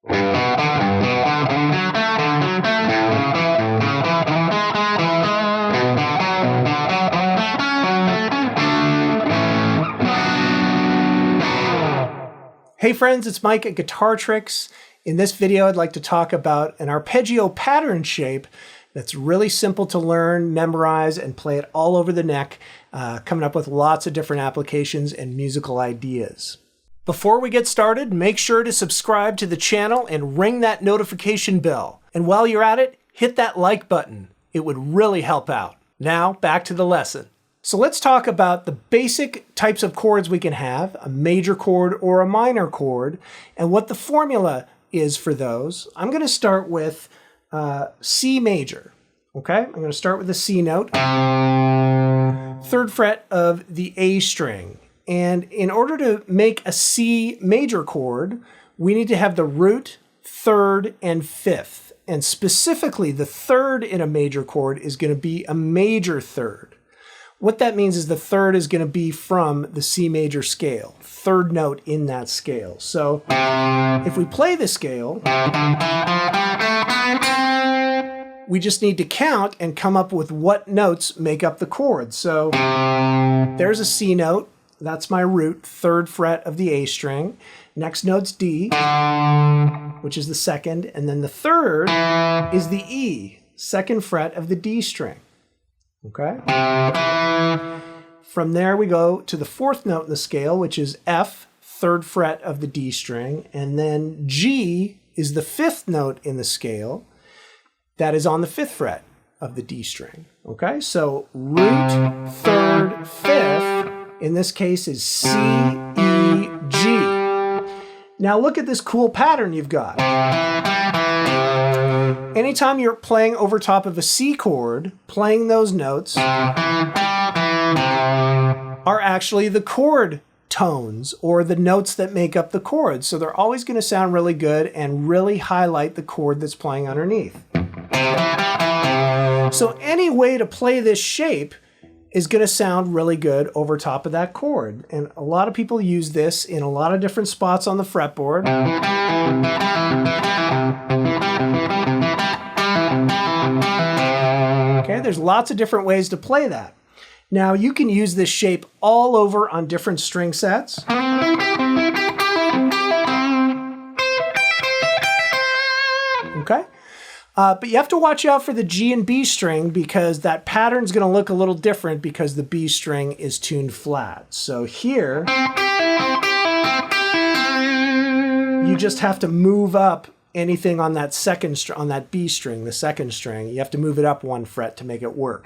Hey friends, it's Mike at Guitar Tricks. In this video, I'd like to talk about an arpeggio pattern shape that's really simple to learn, memorize, and play it all over the neck, coming up with lots of different applications and musical ideas. Before we get started, make sure to subscribe to the channel and ring that notification bell. And while you're at it, hit that like button. It would really help out. Now, back to the lesson. So let's talk about the basic types of chords we can have, a major chord or a minor chord, and what the formula is for those. I'm going to start with C major, okay? I'm going to start with the C note, 3rd fret of the A string. And in order to make a C major chord, we need to have the root, 3rd, and 5th. And specifically, the 3rd in a major chord is going to be a major 3rd. What that means is the 3rd is going to be from the C major scale, 3rd note in that scale. So if we play the scale, we just need to count and come up with what notes make up the chord. So there's a C note, that's my root, 3rd fret of the A string. Next note's D, which is the 2nd, and then the 3rd is the E, 2nd fret of the D string. Okay. From there we go to the 4th note in the scale, which is F, 3rd fret of the D string, and then G is the 5th note in the scale. That is on the 5th fret of the D string. Okay, so root, 3rd, 5th, in this case is C, E, G. Now look at this cool pattern you've got. Anytime you're playing over top of a C chord, playing those notes are actually the chord tones or the notes that make up the chord. So they're always going to sound really good and really highlight the chord that's playing underneath. So any way to play this shape is going to sound really good over top of that chord. And a lot of people use this in a lot of different spots on the fretboard. Okay, there's lots of different ways to play that. Now you can use this shape all over on different string sets. Okay, but you have to watch out for the G and B string because that pattern's going to look a little different because the B string is tuned flat. So here, you just have to move up anything on that on that B string, the 2nd string. You have to move it up 1 fret to make it work.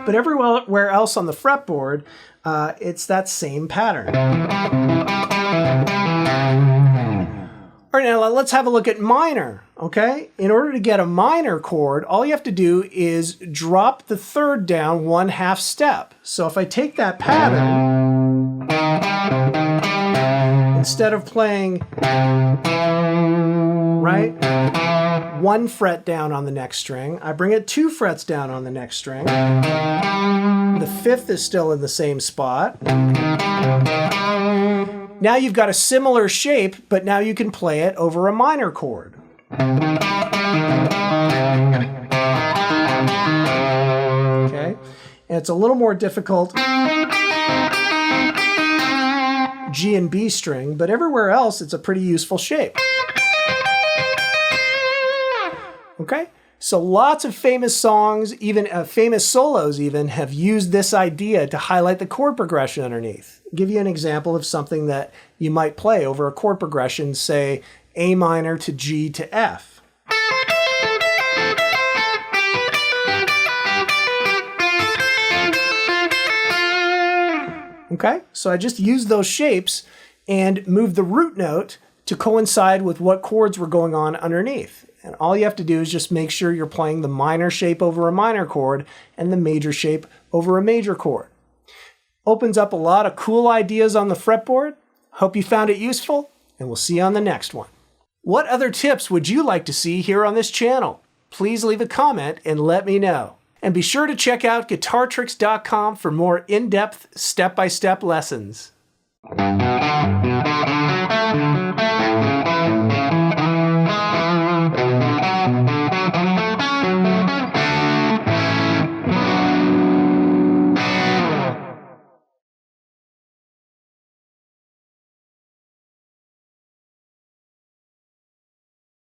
But everywhere else on the fretboard, it's that same pattern. All right, now let's have a look at minor, okay? In order to get a minor chord, all you have to do is drop the 3rd down 1/2 step. So if I take that pattern, instead of playing, right, 1 fret down on the next string, I bring it 2 frets down on the next string. The 5th is still in the same spot. Now you've got a similar shape, but now you can play it over a minor chord. Okay, and it's a little more difficult G and B string, but everywhere else it's a pretty useful shape. Okay, so lots of famous songs, even famous solos even, have used this idea to highlight the chord progression underneath. I'll give you an example of something that you might play over a chord progression, say A minor to G to F. Okay, so I just used those shapes and moved the root note to coincide with what chords were going on underneath. And all you have to do is just make sure you're playing the minor shape over a minor chord and the major shape over a major chord. Opens up a lot of cool ideas on the fretboard. Hope you found it useful, and we'll see you on the next one. What other tips would you like to see here on this channel? Please leave a comment and let me know. And be sure to check out guitartricks.com for more in-depth step-by-step lessons.